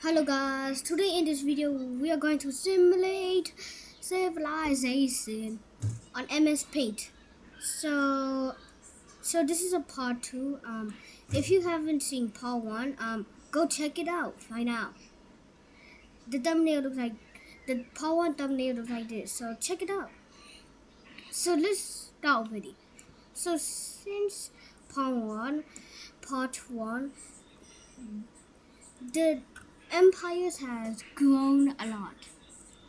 Hello guys, today in this video we are going to simulate civilization on MS Paint. So this is a part 2. If you haven't seen part 1, go check it out right now. The thumbnail looks like the part 1 thumbnail looks like this. So check it out. So let's start with it. So since part 1, the empires has grown a lot.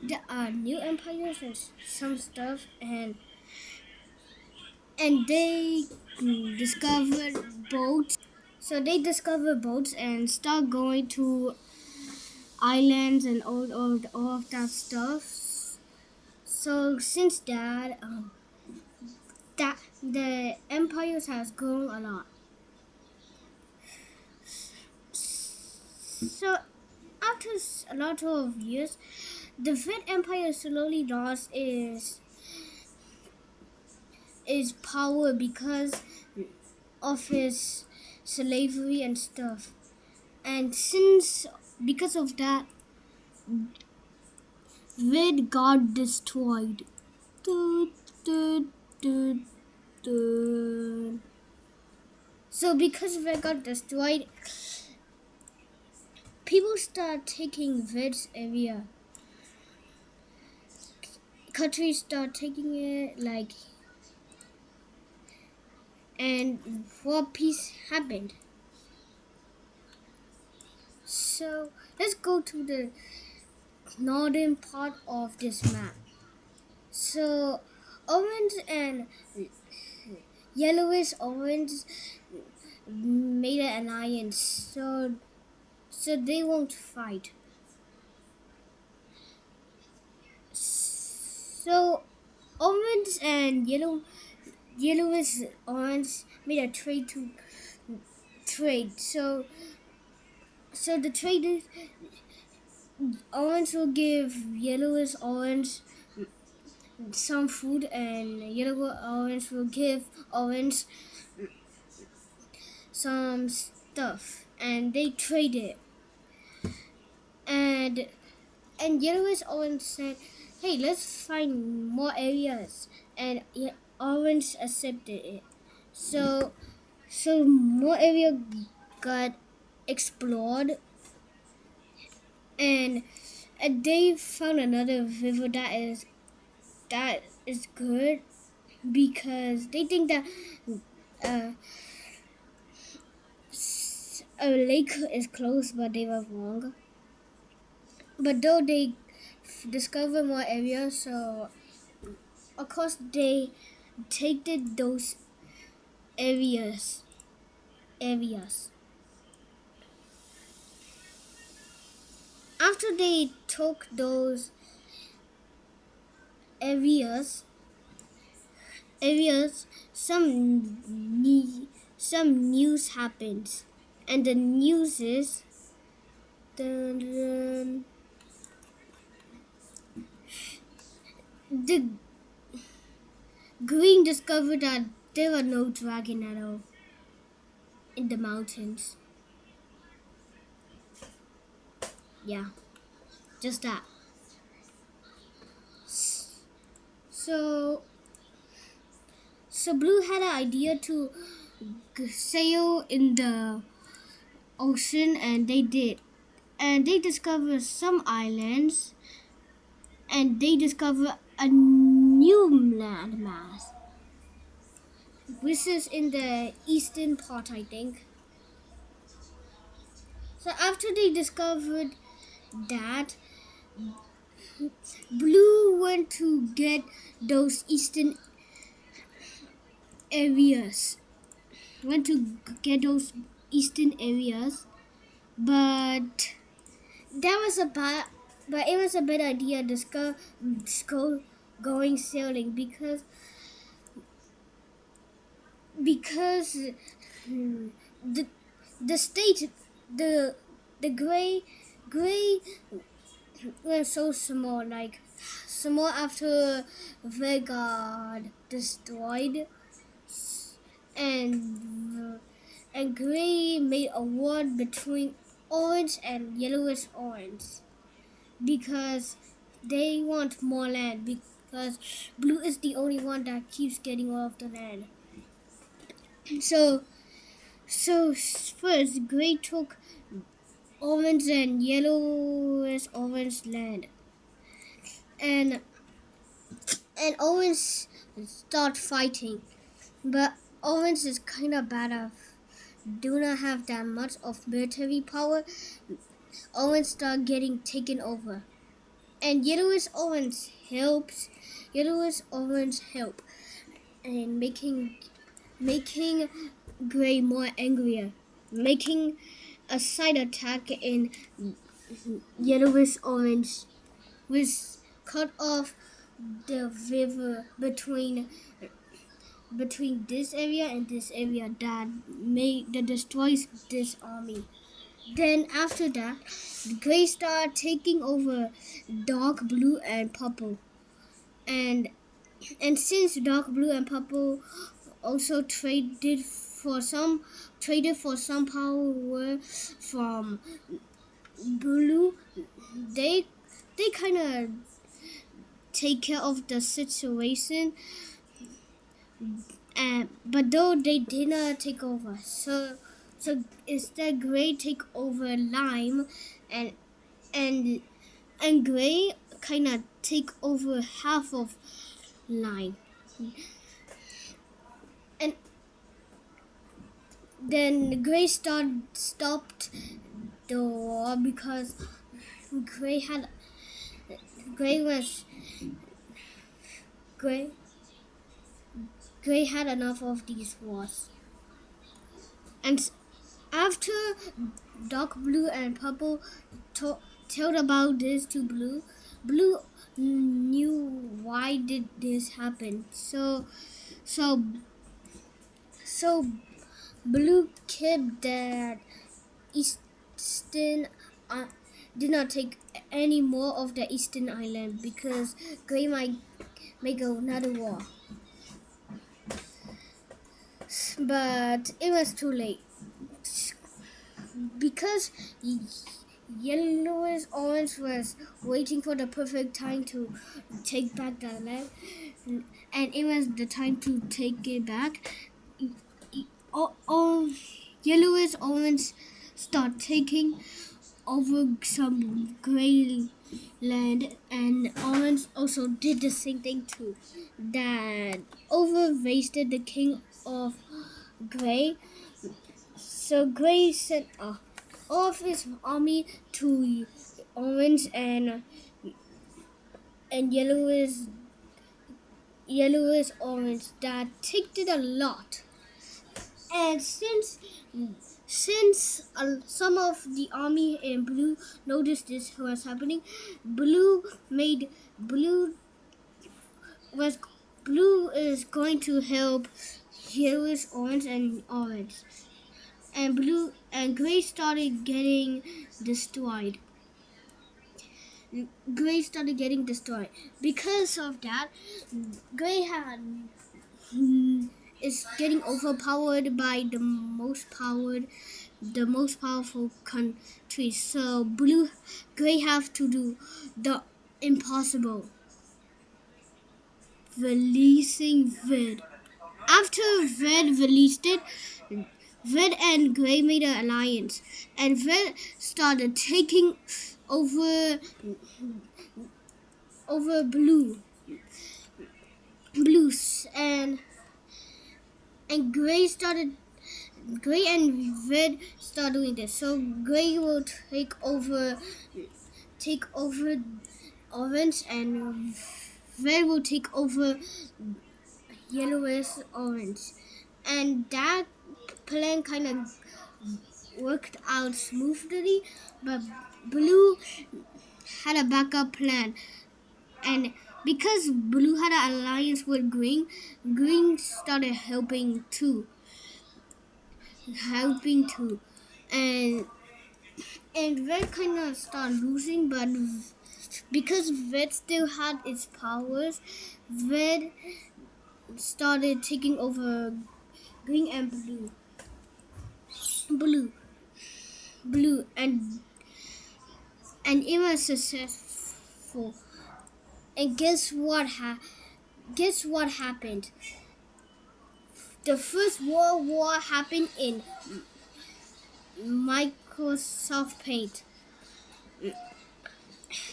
There are new empires and some stuff, and they discovered boats. So they discovered boats and start going to islands and all of that stuff. So since that the empires has grown a lot. So after a lot of years, the Red Empire slowly lost its power because of his slavery and stuff. And because of that, Red got destroyed. Dun, dun, dun, dun. So because Red got destroyed, people start taking Red's area. Countries start taking it and world peace happened. So let's go to the northern part of this map. So orange and orange made an alliance, so they won't fight. So orange and yellowish orange made a trade to trade. So the traders, orange will give yellowish orange some food, and yellow orange will give orange some stuff, and they traded. And yellowish orange said, "Hey, let's find more areas," and orange accepted it. So more area got explored, and they found another river that is good because they think that uh, a lake is close, but they were wrong. But though they discover more areas, so of course they take those areas. After they took those areas, some news happens, and the news is dun, dun, the Green discovered that there were no dragon at all in the mountains. Yeah, just that. So Blue had an idea to sail in the ocean, and they did. And they discovered some islands, and they discovered a new landmass, which is in the eastern part, I think. So after they discovered that, Blue went to get those eastern areas. But that was a bad. But it was a bad idea to go going sailing because the state the gray were so small, like small after they got destroyed, and gray made a war between orange and yellowish orange because they want more land because blue is the only one that keeps getting all of the land. So first gray took orange and yellowish orange land, and orange start fighting, but orange is kind of bad at do not have that much of military power. Orange start getting taken over, and yellowish orange help and making gray more angrier, making a side attack in yellowish orange, which cut off the river between this area and this area that destroys this army. Then after that, the gray start taking over dark blue and purple, and since dark blue and purple also traded for some power from blue, they kind of take care of the situation, and but though they did not take over, so instead gray take over lime, and and gray kind of take over half of lime, and then gray stopped the war because gray had gray was gray gray had enough of these wars. And after dark blue and purple told about this to blue, blue knew why did this happen. So blue kept that eastern did not take any more of the eastern island because gray might make another war. But it was too late because yellowish orange was waiting for the perfect time to take back the land, and it was the time to take it back. All yellowish orange start taking over some gray land, and orange also did the same thing too. That overwasted the king of gray. So gray sent all of his army to orange and yellowish orange that taked it a lot. And since some of the army in blue noticed this was happening, blue is going to help yellowish orange and orange, and blue and gray started getting destroyed. Because of that. Gray is getting overpowered by the most powerful country. So gray have to do the impossible, releasing red. After red released it, red and gray made an alliance, and red started taking over blues, and gray and red start doing this. So gray will take over orange, and red will take over yellowish orange, and that plan kind of worked out smoothly, but blue had a backup plan, and because blue had an alliance with green started helping too, and red kind of started losing, but because red still had its powers, red started taking over green and blue. blue, and it was successful. And guess what happened? The first World War happened in Microsoft Paint.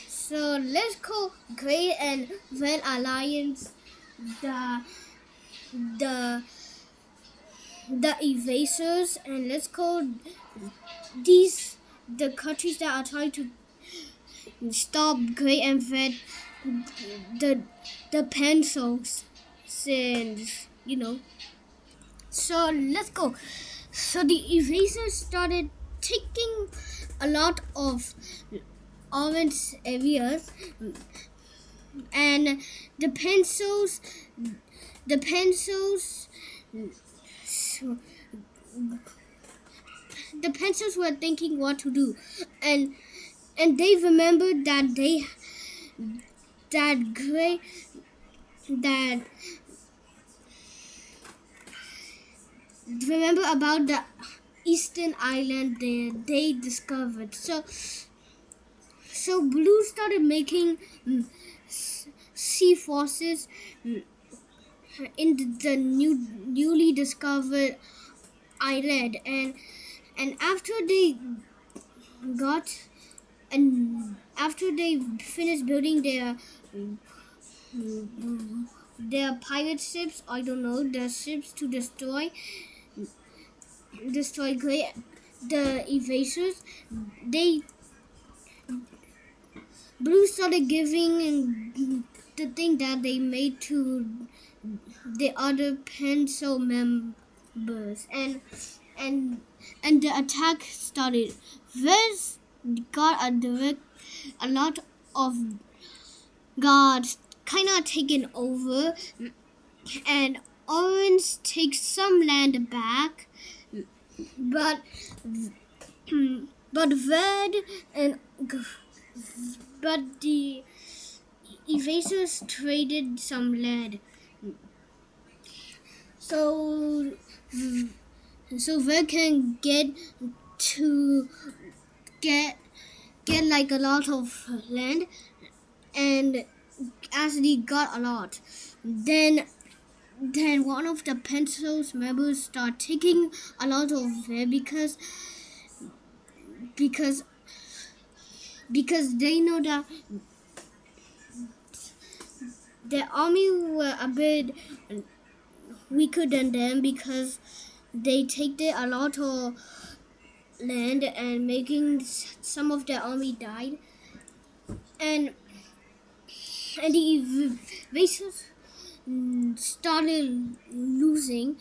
So let's call Gray and Red Alliance the the the evasers, and let's call these the countries that are trying to stop Gray and Red the pencils, since So let's go. So the evasers started taking a lot of orange areas, and the pencils the pencils the pencils were thinking what to do, and they remembered that Gray that remember about the eastern island they discovered. So Blue started making sea forces in the newly discovered island, and after they got and after they finished building their pirate ships, I don't know, their ships to destroy Gray, the evasers, they Blue started giving the thing that they made to the other pencil members, and the attack started. Vez got a lot of guards kind of taken over, and Orange takes some land back, but Red and but the evasers traded some land. So Red can get like a lot of land, and as they got a lot, then one of the pencils members start taking a lot of it because they know that their army were a bit weaker than them, because they take a lot of land, and making some of their army died, and the invasors started losing.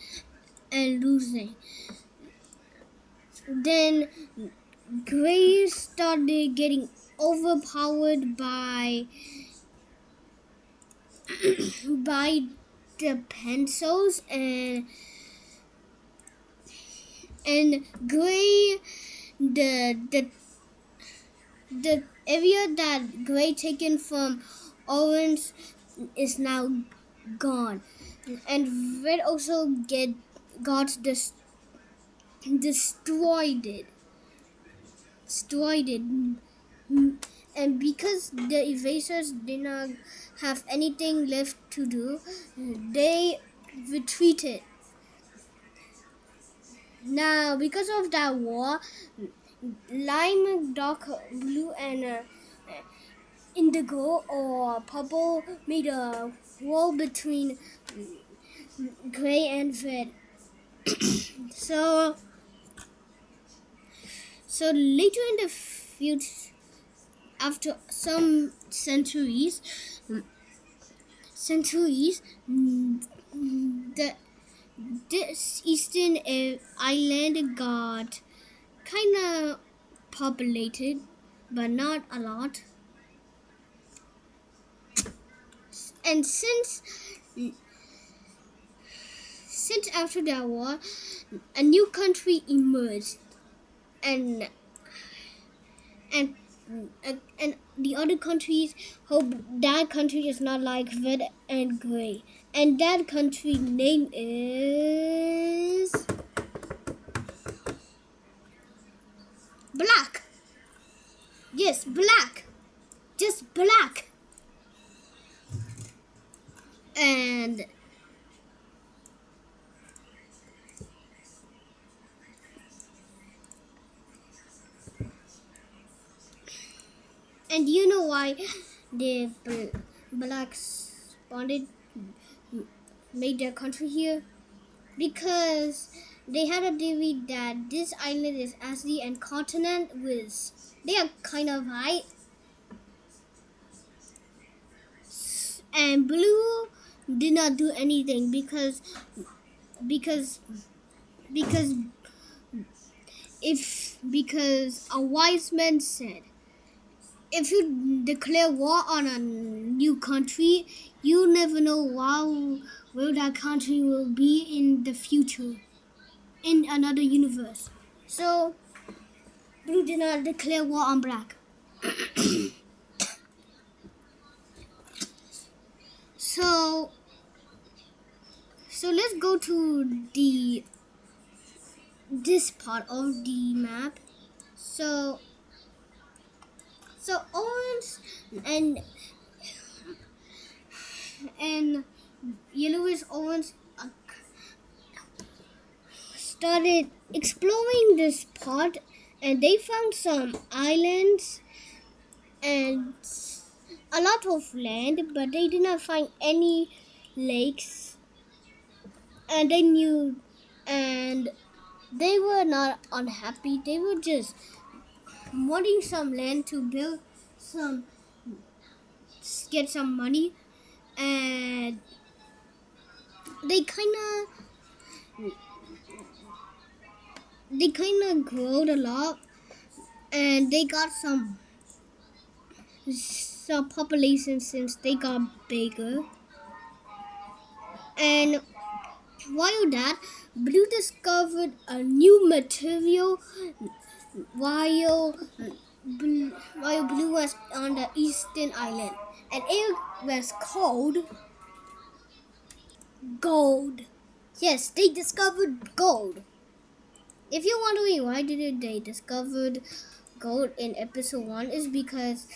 Then Gray started getting overpowered by the pencils, and Gray the area that Gray taken from Orange is now gone, and Red also got destroyed it. And because the evasers did not have anything left to do, they retreated. Now, because of that war, lime, dark blue, and indigo or purple made a wall between Gray and Red. So later in the future, after some centuries, this eastern island got kind of populated, but not a lot. And since after that war, a new country emerged, and the other countries hope that country is not like Red and Gray, and that country name is Black. Yes, black. Just black. And you know why the blacks made their country here? Because they had a theory that this island is Asia and continent was they are kind of high, and blue did not do anything because because because a wise man said, if you declare war on a new country, you never know where that country will be in the future, in another universe. So blue did not declare war on black. So let's go to this part of the map. So orange and yellowish orange started exploring this part, and they found some islands and a lot of land, but they did not find any lakes. And they were not unhappy. They were just wanting some land to build get some money, and they kind of growed a lot, and they got some population since they got bigger. And while that, blue discovered a new material while blue was on the eastern island, and it was called gold. Yes, they discovered gold. If you're wondering why did they discovered gold in episode 1, is because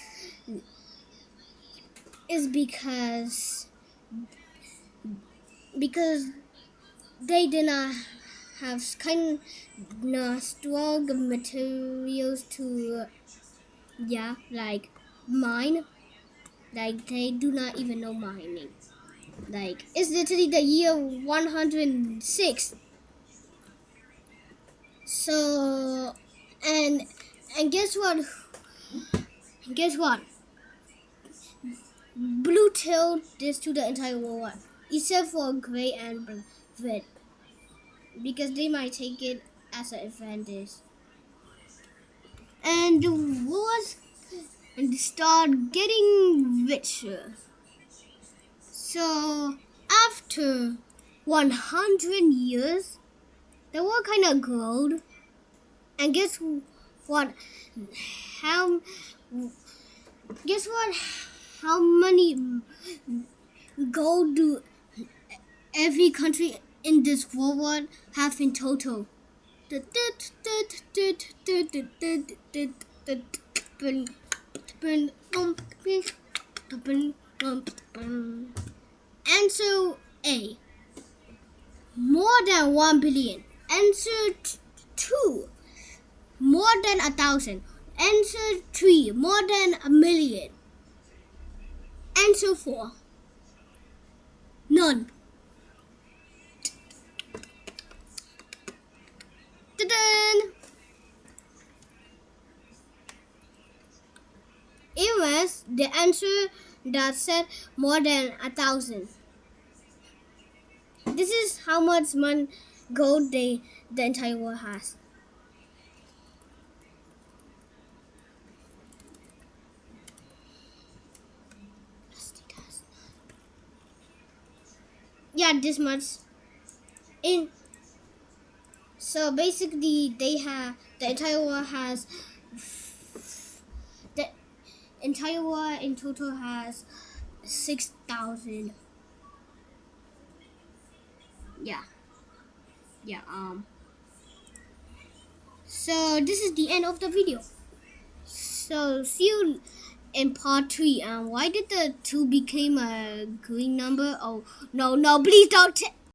they did not have kind of strong materials to like mine. Like they do not even know mining. Like it's literally the year 106. So and guess what? Blue told this to the entire world, except for gray and red, because they might take it as an advantage. And the wars start getting richer. So after 100 years, the world kind of growed. And guess what? How many gold do every country in this world have in total? Answer A, more than 1 billion. Answer 2, more than 1,000. Answer 3, more than 1,000,000. Answer 4, none. Ta-da! It was the answer that said more than 1,000. This is how much gold the entire world has. Yeah, this much. So basically, the entire world has the entire world in total has 6,000. Yeah. So this is the end of the video. So see you in part 3. Why did the 2 became a green number? Oh no, no, please don't.